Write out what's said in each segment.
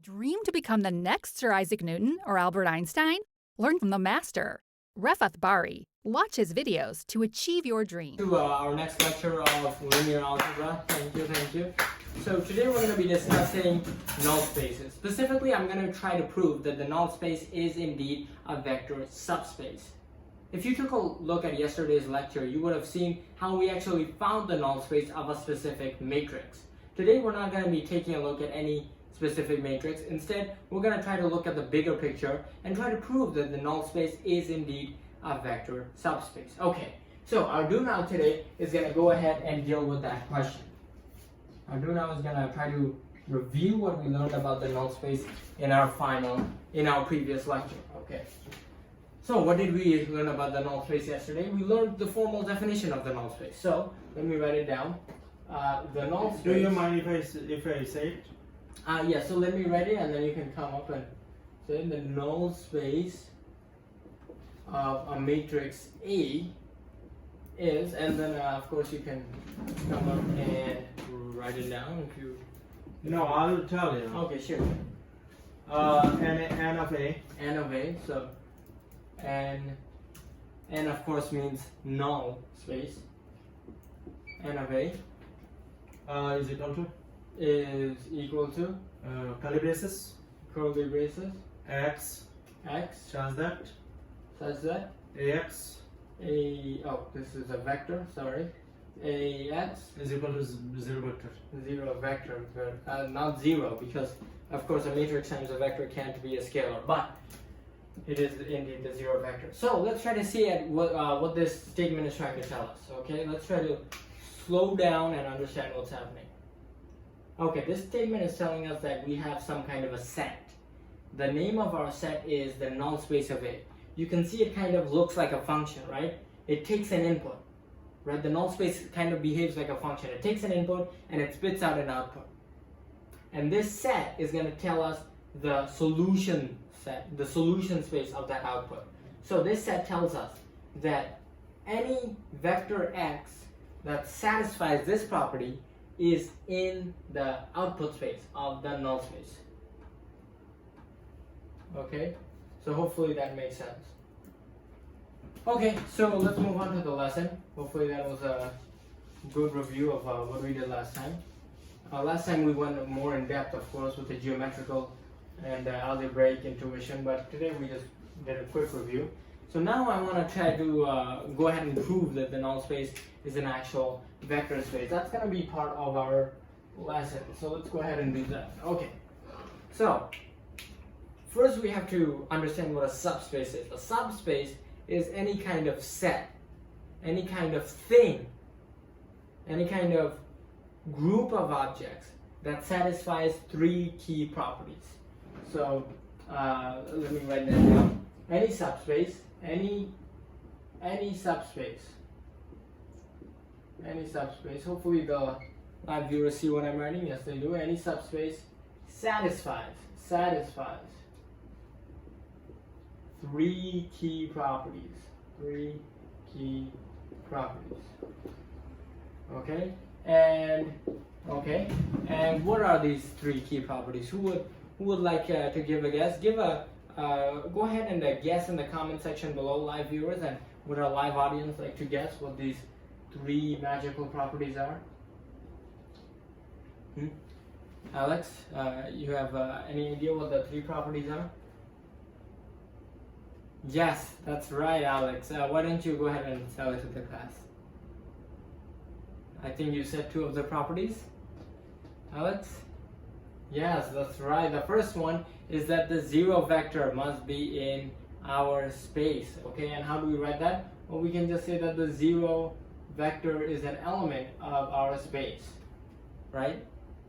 Dream to become the next Sir Isaac Newton or Albert Einstein? Learn from the master. Refath Bari. Watch his videos to achieve your dream. To our next lecture of linear algebra. Thank you. So today we're going to be discussing null spaces. Specifically, I'm going to try to prove that the null space is indeed a vector subspace. If you took a look at yesterday's lecture, you would have seen how we actually found the null space of a specific matrix. Today we're not going to be taking a look at any specific matrix. Instead, we're going to try to look at the bigger picture and try to prove that the null space is indeed a vector subspace. Okay, so our do now today is going to go ahead and deal with that question. Our do now is going to try to review what we learned about the null space in our previous lecture. Okay. So what did we learn about the null space yesterday? We learned the formal definition of the null space. So let me write it down. The null space. Do you mind if I say it? Yeah, so let me write it and then you can come up and say the null space of a matrix A is, and then of course you can come up and write it down if you. No, I'll tell you. Okay, sure. N of A. N of A, so N of course means null space. N of A is equal to curly braces x such that ax this is a vector, sorry, ax is equal to 0 vector. 0 vector, not 0, because of course a matrix times a vector can't be a scalar, but it is indeed the 0 vector. So let's try to see at what this statement is trying to tell us. Okay, let's try to slow down and understand what's happening. Okay, this statement is telling us that we have some kind of a set. The name of our set is the null space of A. You can see it kind of looks like a function, right? It takes an input, right? The null space kind of behaves like a function. It takes an input and it spits out an output. And this set is going to tell us the solution set, the solution space of that output. So this set tells us that any vector x that satisfies this property is in the output space of the null space. Okay, so hopefully that makes sense. Okay, so let's move on to the lesson. Hopefully that was a good review of what we did last time. Last time we went more in depth, of course, with the geometrical and algebraic intuition, but today we just did a quick review. So now I want to try to go ahead and prove that the null space is an actual vector space. That's going to be part of our lesson. So let's go ahead and do that. Okay. So first we have to understand what a subspace is. A subspace is any kind of set, any kind of thing, any kind of group of objects that satisfies 3 key properties. So let me write that down. Any subspace, any subspace. Hopefully the live viewers see what I'm writing. Yes, they do. Any subspace satisfies 3 key properties. 3 key properties. Okay. And what are these 3 key properties? Who would like to give a guess? Go ahead and guess in the comment section below, live viewers, and would our live audience like to guess what these 3 magical properties are? Alex, you have any idea what the 3 properties are? Yes, that's right, Alex. Why don't you go ahead and tell it to the class? I think you said 2 of the properties, Alex? Yes, that's right. The first one is that the 0 vector must be in our space. Okay, and how do we write that? Well, we can just say that the 0 vector is an element of our space, right?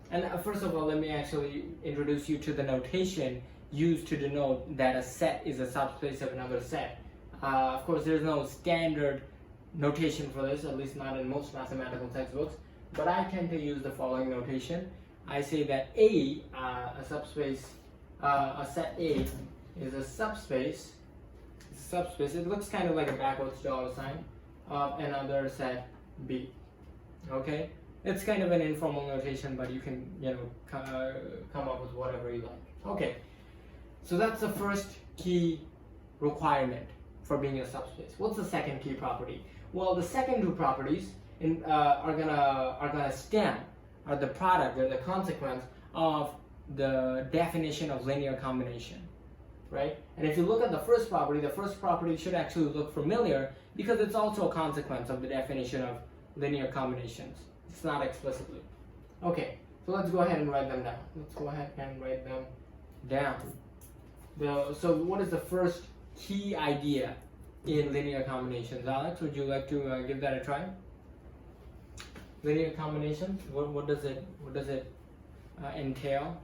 And first of all, let me actually introduce you to the notation used to denote that a set is a subspace of another set. Of course, there's no standard notation for this, at least not in most mathematical textbooks, but I tend to use the following notation. I say that a subspace, a set A is a subspace. It looks kind of like a backwards dollar sign of another set B. Okay, It's kind of an informal notation, but you can, come up with whatever you like. Okay, so that's the first key requirement for being a subspace. What's the second key property? Well, the second two properties are gonna stem, are the product or the consequence of the definition of linear combination, right? And if you look at the first property should actually look familiar because it's also a consequence of the definition of linear combinations. It's not explicitly. Okay, so let's go ahead and write them down. So what is the first key idea in linear combinations? Alex, would you like to give that a try? Linear combinations, what does it entail?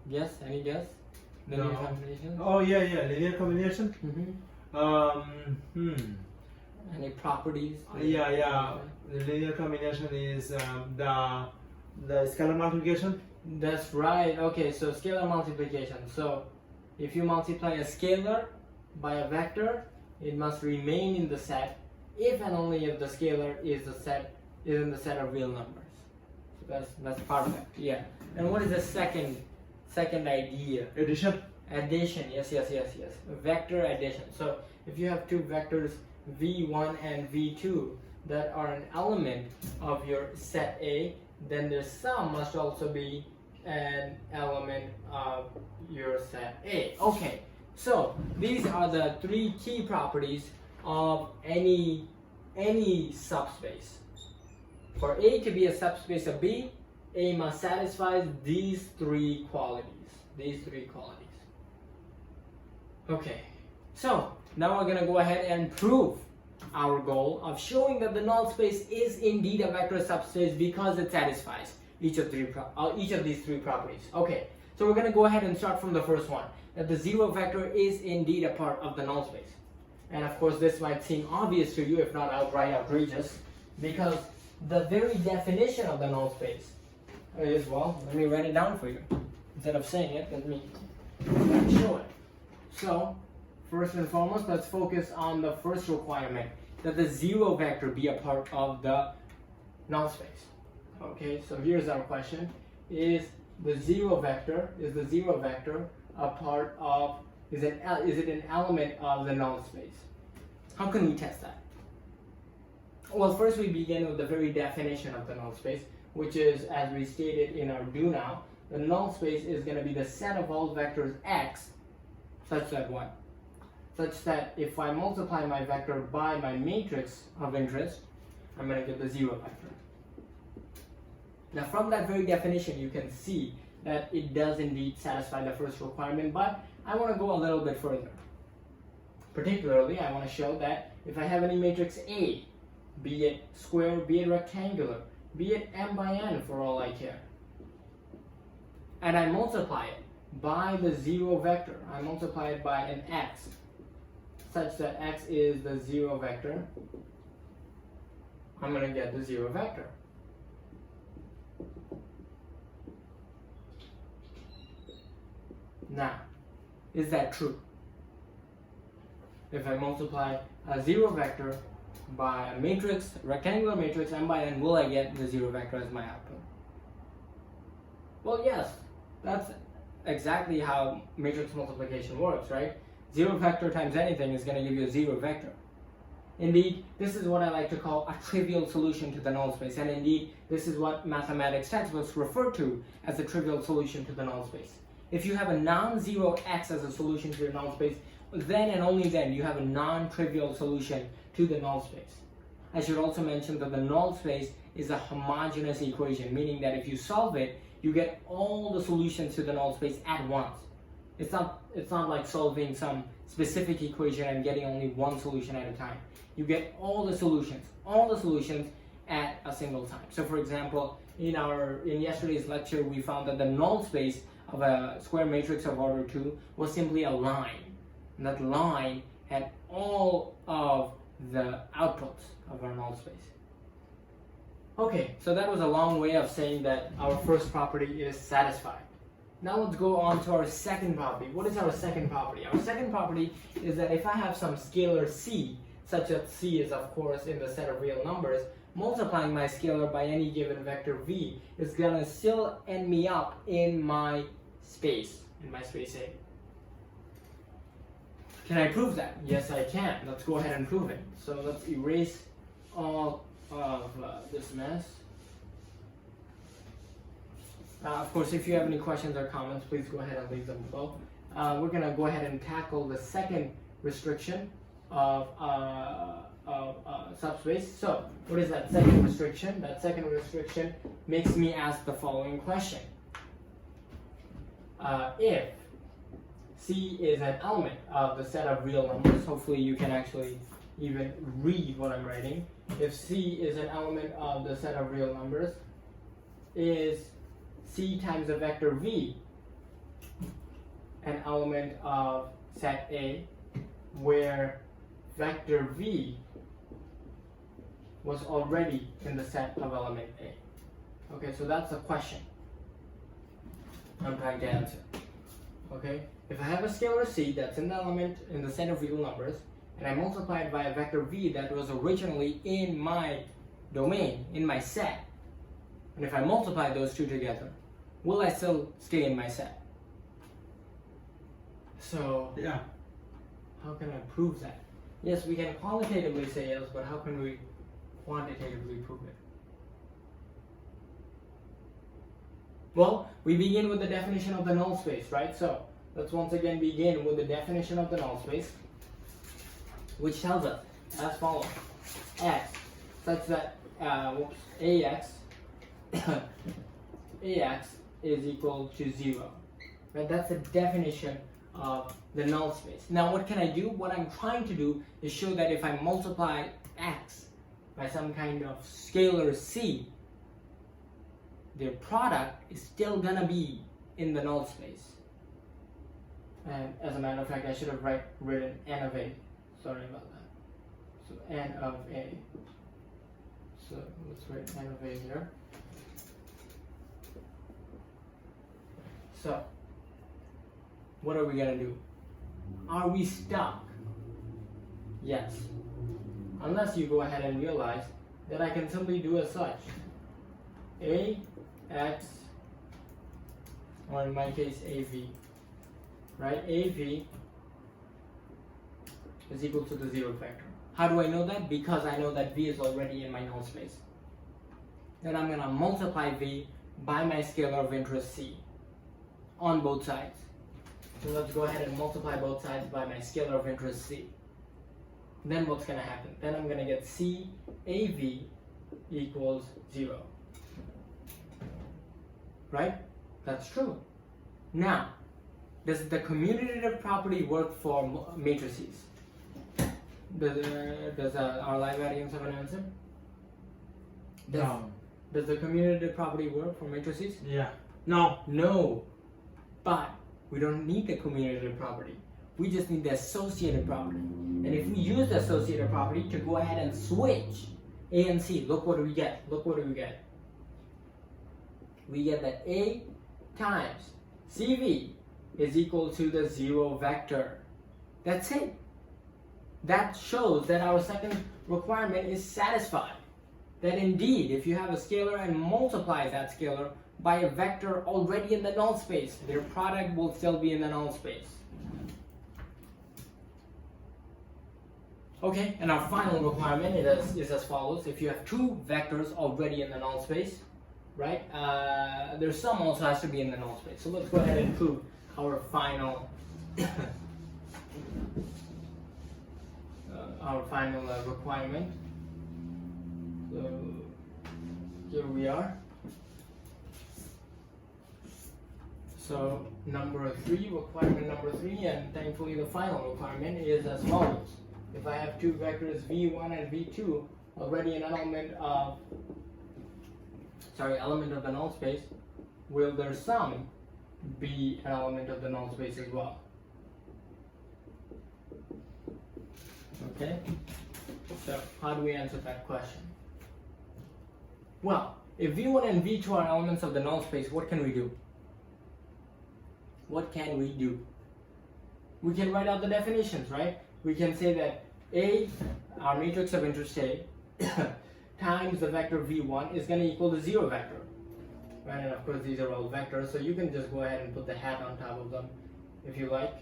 Yes, any guess? Linear combinations? Oh yeah, linear combination. Any properties? Yeah. The linear combination is the scalar multiplication. That's right. Okay, so scalar multiplication. So if you multiply a scalar by a vector, it must remain in the set if and only if the scalar is in the set of real numbers. So that's part of it. Yeah. And what is the second idea? Addition. Addition. Yes. Vector addition. So if you have two vectors v1 and v2 that are an element of your set A, then their sum must also be an element of your set A. Okay, so these are the three key properties of any subspace. For A to be a subspace of B, A must satisfy these three qualities. Okay, so now we're gonna go ahead and prove our goal of showing that the null space is indeed a vector subspace because it satisfies each of these three properties. Okay, so we're going to go ahead and start from the first one, that the zero vector is indeed a part of the null space. And of course this might seem obvious to you, if not outright outrageous, because the very definition of the null space is, well, let me write it down for you. Instead of saying it, let me show it. So first and foremost, let's focus on the first requirement, that the zero vector be a part of the null space. Okay, so here's our question. Is the zero vector a part of, is it an element of the null space? How can we test that? Well, first we begin with the very definition of the null space, which is, as we stated in our do now, the null space is going to be the set of all vectors x such that what? Such that if I multiply my vector by my matrix of interest, I'm going to get the zero vector. Now from that very definition, you can see that it does indeed satisfy the first requirement, but I want to go a little bit further. Particularly, I want to show that if I have any matrix A, be it square, be it rectangular, be it m by n for all I care, and I multiply it by the zero vector, I multiply it by an x, such that x is the zero vector, I'm going to get the zero vector. Now, is that true? If I multiply a zero vector by a matrix, rectangular matrix, m by n, will I get the zero vector as my output? Well, yes, that's exactly how matrix multiplication works, right? Zero vector times anything is going to give you a zero vector. Indeed, this is what I like to call a trivial solution to the null space, and indeed, this is what mathematics textbooks refer to as a trivial solution to the null space. If you have a non-zero x as a solution to your null space, then and only then you have a non-trivial solution to the null space. I should also mention that the null space is a homogeneous equation, meaning that if you solve it, you get all the solutions to the null space at once. It's not like solving some specific equation and getting only one solution at a time. You get all the solutions at a single time. So for example, in yesterday's lecture, we found that the null space of a square matrix of order 2 was simply a line. And that line had all of the outputs of our null space. Okay, so that was a long way of saying that our first property is satisfied. Now let's go on to our second property. What is our second property? Our second property is that if I have some scalar c such that C is of course in the set of real numbers, multiplying my scalar by any given vector V is gonna still end me up in my space A. Can I prove that? Yes, I can. Let's go ahead and prove it. So let's erase all of this mess. Of course, if you have any questions or comments, please go ahead and leave them below. We're going to go ahead and tackle the second restriction of subspace. So, what is that second restriction? That second restriction makes me ask the following question. If C is an element of the set of real numbers, hopefully you can actually even read what I'm writing. If C is an element of the set of real numbers, is C times a vector V an element of set A where vector V was already in the set of element A? Okay, so that's the question I'm trying to answer. Okay, if I have a scalar C that's in the element in the set of real numbers, and I multiply it by a vector V that was originally in my domain, in my set, and if I multiply those two together, will I still stay in my set? So, Yeah. how can I prove that? Yes, we can qualitatively say yes, but how can we quantitatively prove it? Well, we begin with the definition of the null space, right? So, let's once again begin with the definition of the null space, which tells us as follows: x such that ax ax is equal to 0. Right? That's the definition of the null space. Now, what can I do? What I'm trying to do is show that if I multiply x by some kind of scalar c, their product is still gonna be in the null space. And as a matter of fact, I should have written n of a. Sorry about that. So n of a. So let's write n of a here. So what are we gonna do? Are we stuck? Yes. Unless you go ahead and realize that I can simply do as such. Ax, or in my case Av, right? Av is equal to the 0 vector. How do I know that? Because I know that V is already in my null space. Then I'm gonna multiply V by my scalar of interest C on both sides. So let's go ahead and multiply both sides by my scalar of interest C. Then what's gonna happen? Then I'm gonna get C Av equals 0. Right? That's true. Now, does the commutative property work for matrices? Does our live audience have an answer? No. Does the commutative property work for matrices? Yeah. No. No. But we don't need the commutative property. We just need the associative property. And if we use the associative property to go ahead and switch A and C, look what do we get? Look what do we get? We get that A times CV is equal to the 0 vector. That's it. That shows that our second requirement is satisfied. That indeed, if you have a scalar and multiply that scalar by a vector already in the null space, their product will still be in the null space. Okay, and our final requirement is as follows. If you have two vectors already in the null space, right, their sum also has to be in the null space. So let's go ahead and prove our final requirement. So here we are. So requirement number 3, and thankfully the final requirement is as follows. If I have two vectors v1 and v2 already an element of the null space, will their sum be an element of the null space as well? Okay, so how do we answer that question? Well, if v1 and v2 are elements of the null space, what can we do? What can we do? We can write out the definitions, right? We can say that A, our matrix of interest A, times the vector v1 is going to equal the 0 vector. Right, and of course these are all vectors, so you can just go ahead and put the hat on top of them if you like.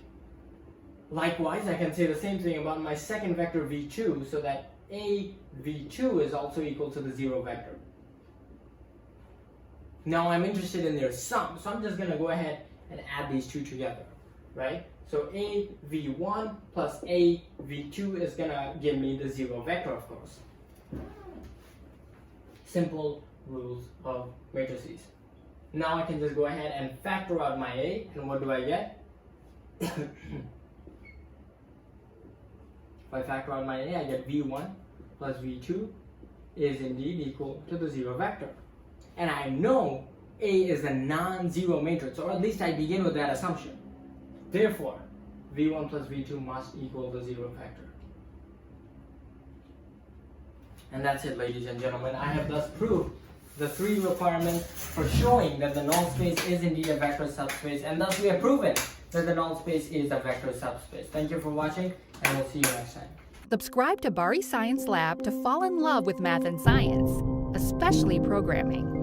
Likewise, I can say the same thing about my second vector v2, so that a v2 is also equal to the 0 vector. Now I'm interested in their sum, so I'm just going to go ahead and add these two together, right? So a v1 plus a v2 is going to give me the 0 vector, of course. Simple rules of matrices. Now I can just go ahead and factor out my a, and what do I get? If I factor out my a, I get v1 plus v2 is indeed equal to the 0 vector. And I know A is a non-zero matrix, or at least I begin with that assumption. Therefore, v1 plus v2 must equal the 0 vector. And that's it, ladies and gentlemen. I have thus proved the 3 requirements for showing that the null space is indeed a vector subspace, and thus we have proven that the null space is a vector subspace. Thank you for watching, and we'll see you next time. Subscribe to Bari Science Lab to fall in love with math and science, especially programming.